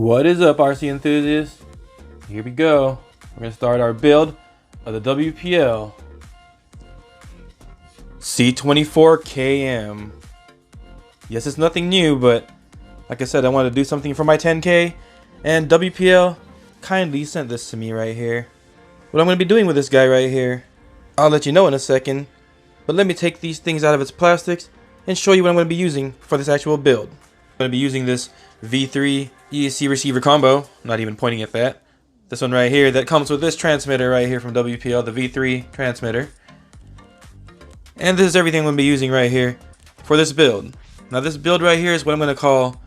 What is up, RC enthusiasts? Here we go. We're going to start our build of the WPL C24-pro. Yes, it's nothing new, but like I said, I wanted to do something for my 10K, and WPL kindly sent this to me right here. What I'm going to be doing with this guy right here, I'll let you know in a second, but let me take these things out of its plastics and show you what I'm going to be using for this actual build. I'm going to be using this V3 ESC receiver combo, not even pointing at that. This one right here that comes with this transmitter right here from WPL, the V3 transmitter. And this is everything I'm going to be using right here for this build. Now this build right here is what I'm going to call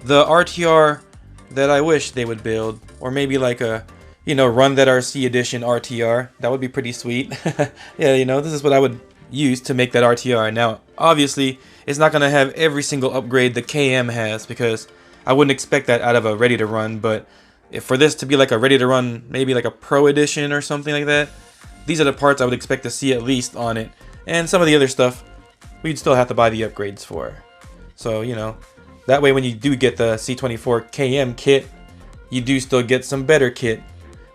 the RTR that I wish they would build, or maybe like a, Run That RC edition RTR. That would be pretty sweet. Yeah, this is what I would use to make that RTR. Now, obviously, it's not going to have every single upgrade the KM has, because I wouldn't expect that out of a ready to run, but if for this to be like a ready to run, maybe like a pro edition or something like that, these are the parts I would expect to see at least on it. And some of the other stuff, we'd still have to buy the upgrades for. So, that way when you do get the C24-KM kit, you do still get some better kit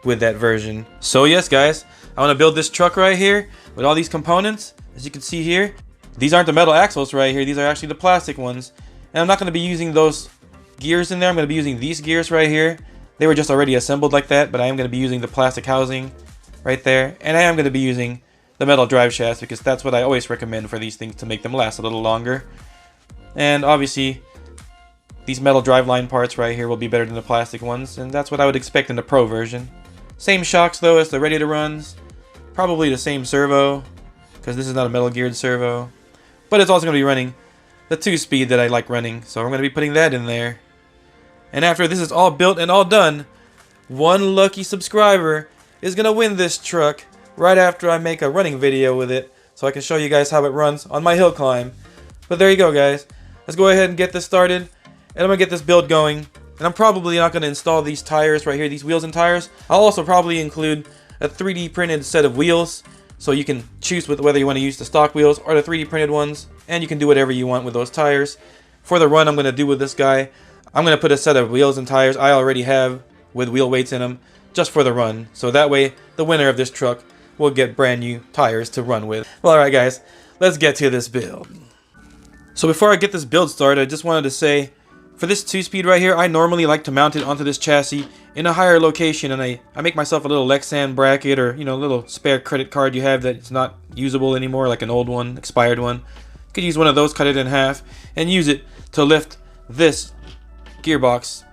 with that version. So yes, guys, I want to build this truck right here with all these components. As you can see here, these aren't the metal axles right here. These are actually the plastic ones. And I'm not going to be using those gears in there. I'm going to be using these gears right here. They were just already assembled like that, but I am going to be using the plastic housing right there. And I am going to be using the metal drive shafts, because that's what I always recommend for these things to make them last a little longer. And obviously, these metal driveline parts right here will be better than the plastic ones, and that's what I would expect in the Pro version. Same shocks though as the ready to runs. Probably the same servo, because this is not a metal geared servo. But it's also going to be running the 2-speed that I like running, so I'm going to be putting that in there. And after this is all built and all done, one lucky subscriber is going to win this truck right after I make a running video with it, so I can show you guys how it runs on my hill climb. But there you go, guys. Let's go ahead and get this started, and I'm going to get this build going. And I'm probably not going to install these tires right here, these wheels and tires. I'll also probably include a 3D printed set of wheels, so you can choose with whether you want to use the stock wheels or the 3D printed ones, and you can do whatever you want with those tires. For the run I'm going to do with this guy, I'm going to put a set of wheels and tires I already have with wheel weights in them just for the run, so that way the winner of this truck will get brand new tires to run with. Well, alright guys, let's get to this build. So before I get this build started, I just wanted to say, for this 2-speed right here, I normally like to mount it onto this chassis in a higher location, and I make myself a little Lexan bracket, or a little spare credit card you have that's not usable anymore, like an old one, expired one. You could use one of those, cut it in half, and use it to lift this gearbox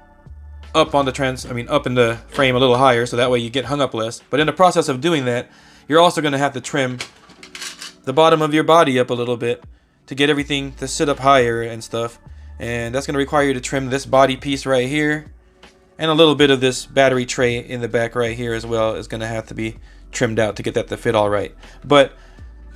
up on the up in the frame a little higher, so that way you get hung up less. But in the process of doing that, you're also going to have to trim the bottom of your body up a little bit to get everything to sit up higher and stuff. And that's going to require you to trim this body piece right here, and a little bit of this battery tray in the back right here as well is going to have to be trimmed out to get that to fit all right. But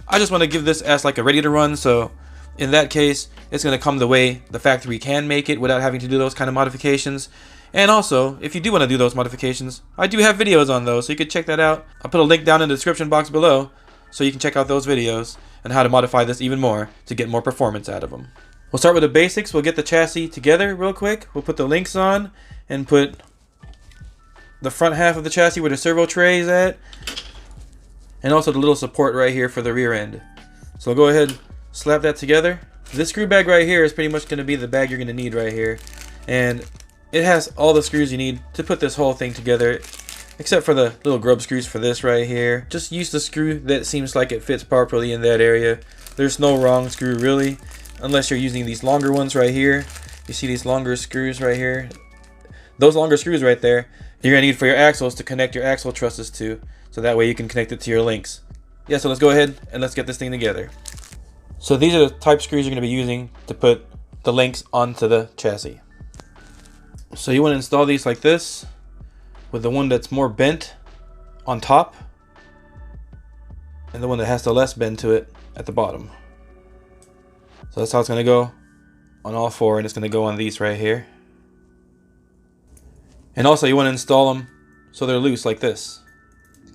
I just want to give this as like a ready to run, so in that case it's going to come the way the factory can make it without having to do those kind of modifications. And also, if you do want to do those modifications, I do have videos on those, so you can check that out. I'll put a link down in the description box below so you can check out those videos and how to modify this even more to get more performance out of them. We'll start with the basics. We'll get the chassis together real quick. We'll put the links on and put the front half of the chassis where the servo tray is at, and also the little support right here for the rear end. So I'll go ahead and slap that together. This screw bag right here is pretty much going to be the bag you're going to need right here, and it has all the screws you need to put this whole thing together, except for the little grub screws for this right here. Just use the screw that seems like it fits properly in that area. There's no wrong screw really, unless you're using these longer ones right here. You see these longer screws right here? Those longer screws right there, you're going to need for your axles to connect your axle trusses to, so that way you can connect it to your links. Yeah, so let's go ahead and let's get this thing together. So these are the type screws you're going to be using to put the links onto the chassis. So you want to install these like this, with the one that's more bent on top, and the one that has the less bend to it at the bottom. So that's how it's going to go on all four, and it's going to go on these right here. And also you want to install them so they're loose like this.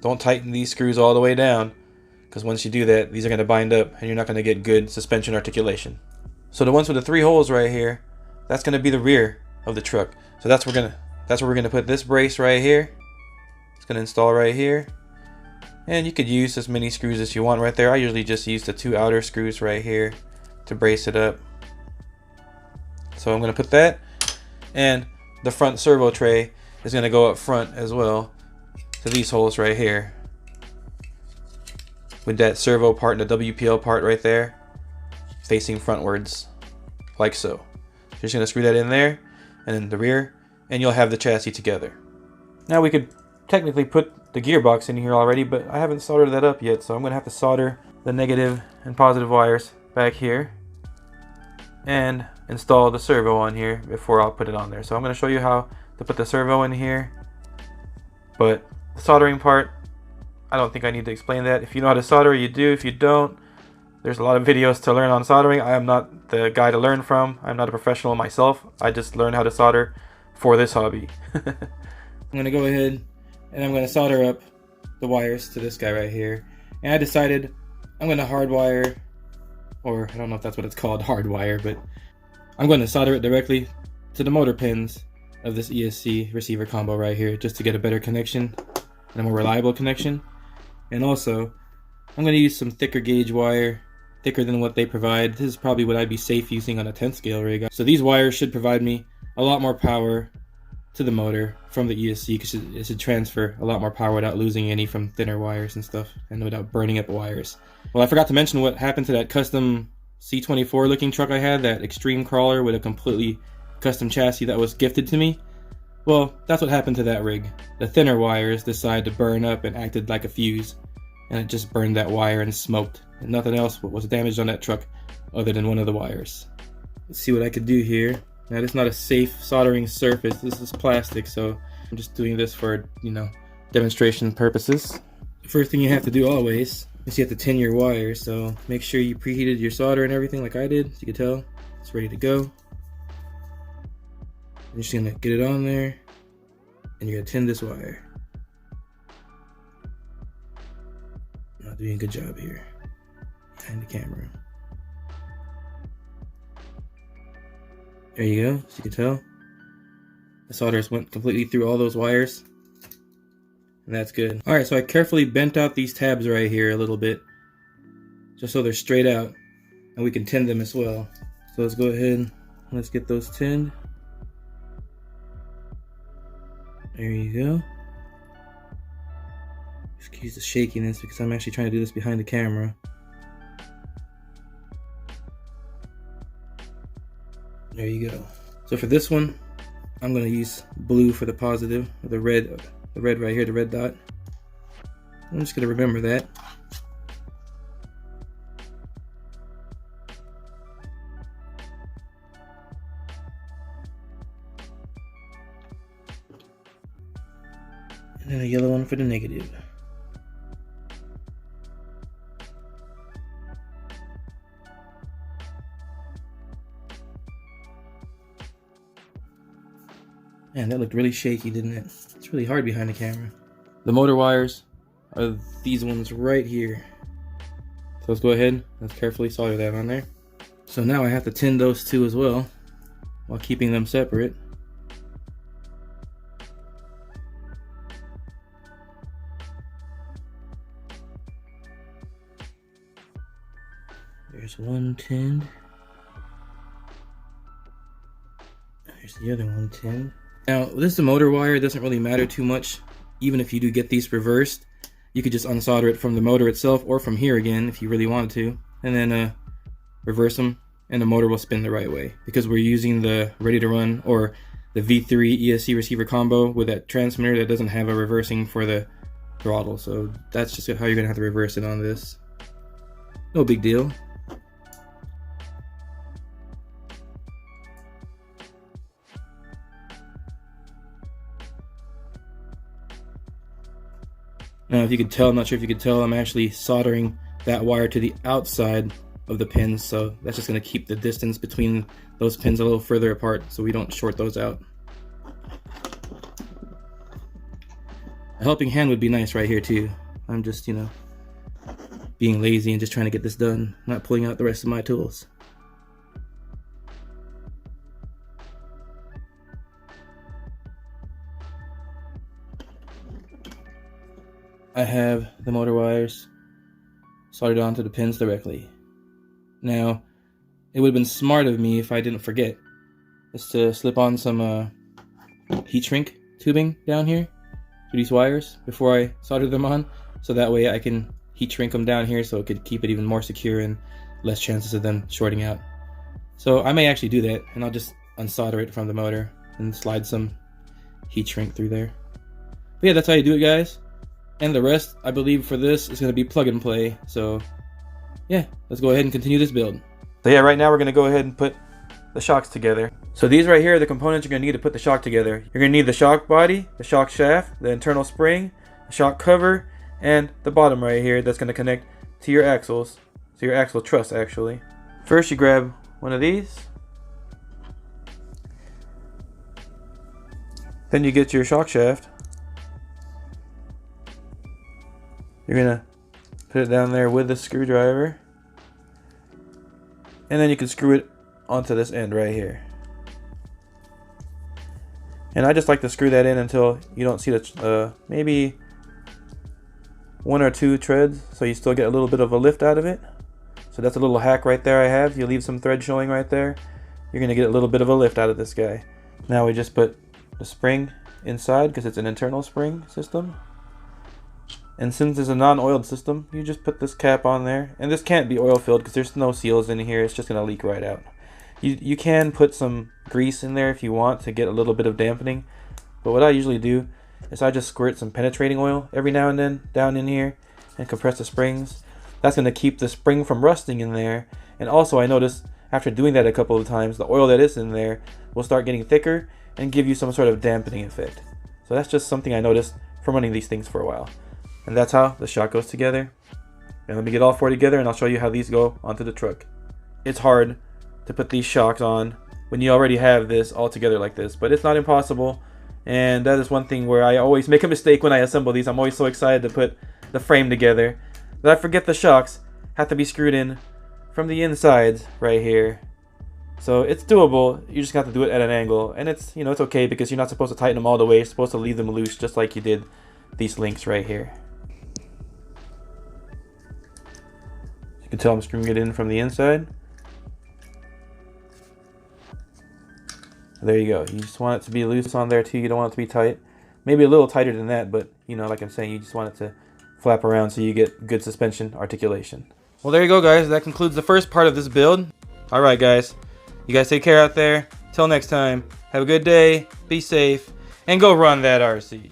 Don't tighten these screws all the way down, because once you do that, these are going to bind up and you're not going to get good suspension articulation. So the ones with the 3 holes right here, that's going to be the rear of the truck. So that's where we're gonna put this brace right here. It's gonna install right here. And you could use as many screws as you want right there. I usually just use the 2 outer screws right here to brace it up. So I'm going to put that, and the front servo tray is going to go up front as well to these holes right here, with that servo part and the WPL part right there facing frontwards, like so. You're just going to screw that in there, and then the rear, and you'll have the chassis together. Now we could technically put the gearbox in here already, but I haven't soldered that up yet, so I'm going to have to solder the negative and positive wires back here and install the servo on here before I'll put it on there. So I'm going to show you how to put the servo in here, but the soldering part, I don't think I need to explain that. If you know how to solder, you do. If you don't, there's a lot of videos to learn on soldering. I am not the guy to learn from. I'm not a professional myself. I just learned how to solder for this hobby. I'm going to go ahead and I'm going to solder up the wires to this guy right here. And I decided I'm going to hardwire, or I don't know if that's what it's called, hardwire, but I'm going to solder it directly to the motor pins of this ESC receiver combo right here, just to get a better connection and a more reliable connection. And also, I'm going to use some thicker gauge wire, thicker than what they provide. This is probably what I'd be safe using on a 10 scale rig. So these wires should provide me a lot more power to the motor from the ESC, because it should transfer a lot more power without losing any from thinner wires and stuff, and without burning up wires. Well, I forgot to mention what happened to that custom C24 looking truck I had, that extreme crawler with a completely custom chassis that was gifted to me. Well, that's what happened to that rig. The thinner wires decided to burn up and acted like a fuse, and it just burned that wire and smoked, and nothing else was damaged on that truck other than one of the wires. Let's see what I could do here. Now, this is not a safe soldering surface. This is plastic, so I'm just doing this for, demonstration purposes. The first thing you have to do always is you have to tin your wire, so make sure you preheated your solder and everything like I did. As you can tell, it's ready to go. You're just gonna get it on there, and you're gonna tin this wire. Not doing a good job here behind the camera. There you go, as you can tell. The solder went completely through all those wires, and that's good. Alright, so I carefully bent out these tabs right here a little bit, just so they're straight out, and we can tin them as well. So let's go ahead and let's get those tinned. There you go. Excuse the shakiness because I'm actually trying to do this behind the camera. There you go. So for this one, I'm going to use blue for the positive, or the red right here, the red dot. I'm just going to remember that. And then a yellow one for the negative. Man, that looked really shaky, didn't it? It's really hard behind the camera. The motor wires are these ones right here. So let's go ahead, let's carefully solder that on there. So now I have to tin those two as well, while keeping them separate. There's one tinned. There's the other one tinned. Now, this is a motor wire. It doesn't really matter too much. Even if you do get these reversed, you could just unsolder it from the motor itself, or from here again if you really wanted to, and then reverse them, and the motor will spin the right way, because we're using the ready to run, or the V3 ESC receiver combo with that transmitter that doesn't have a reversing for the throttle. So that's just how you're gonna have to reverse it on this. No big deal. Now, if you could tell, I'm not sure if you could tell, I'm actually soldering that wire to the outside of the pins, so that's just going to keep the distance between those pins a little further apart so we don't short those out. A helping hand would be nice right here too. I'm just, being lazy and just trying to get this done, not pulling out the rest of my tools. I have the motor wires soldered onto the pins directly. Now, it would have been smart of me if I didn't forget, is to slip on some heat shrink tubing down here to these wires before I solder them on, so that way I can heat shrink them down here so it could keep it even more secure and less chances of them shorting out. So I may actually do that, and I'll just unsolder it from the motor and slide some heat shrink through there. But yeah, that's how you do it, guys. And the rest, I believe, for this is going to be plug and play. So yeah, let's go ahead and continue this build. So yeah, right now we're going to go ahead and put the shocks together. So these right here are the components you're going to need to put the shock together. You're going to need the shock body, the shock shaft, the internal spring, the shock cover, and the bottom right here that's going to connect to your axles. So your axle truss, actually. First, you grab one of these. Then you get your shock shaft. You're going to put it down there with the screwdriver. And then you can screw it onto this end right here. And I just like to screw that in until you don't see the maybe 1 or 2 treads, so you still get a little bit of a lift out of it. So that's a little hack right there I have. You leave some thread showing right there, you're going to get a little bit of a lift out of this guy. Now we just put the spring inside because it's an internal spring system. And since it's a non-oiled system, you just put this cap on there. And this can't be oil filled because there's no seals in here. It's just going to leak right out. You can put some grease in there if you want to get a little bit of dampening. But what I usually do is I just squirt some penetrating oil every now and then down in here and compress the springs. That's going to keep the spring from rusting in there. And also I noticed after doing that a couple of times, the oil that is in there will start getting thicker and give you some sort of dampening effect. So that's just something I noticed from running these things for a while. And that's how the shock goes together. And let me get all 4 together and I'll show you how these go onto the truck. It's hard to put these shocks on when you already have this all together like this, but it's not impossible. And that is one thing where I always make a mistake when I assemble these. I'm always so excited to put the frame together that I forget the shocks have to be screwed in from the insides right here. So it's doable. You just have to do it at an angle, and it's, you know, it's okay because you're not supposed to tighten them all the way. You're supposed to leave them loose just like you did these links right here. You can tell I'm screwing it in from the inside. There you go. You just want it to be loose on there too. You don't want it to be tight. Maybe a little tighter than that, but you know, like I'm saying, you just want it to flap around so you get good suspension articulation. Well, there you go, guys. That concludes the first part of this build. All right, guys. You guys take care out there. Till next time, have a good day, be safe, and go run that RC.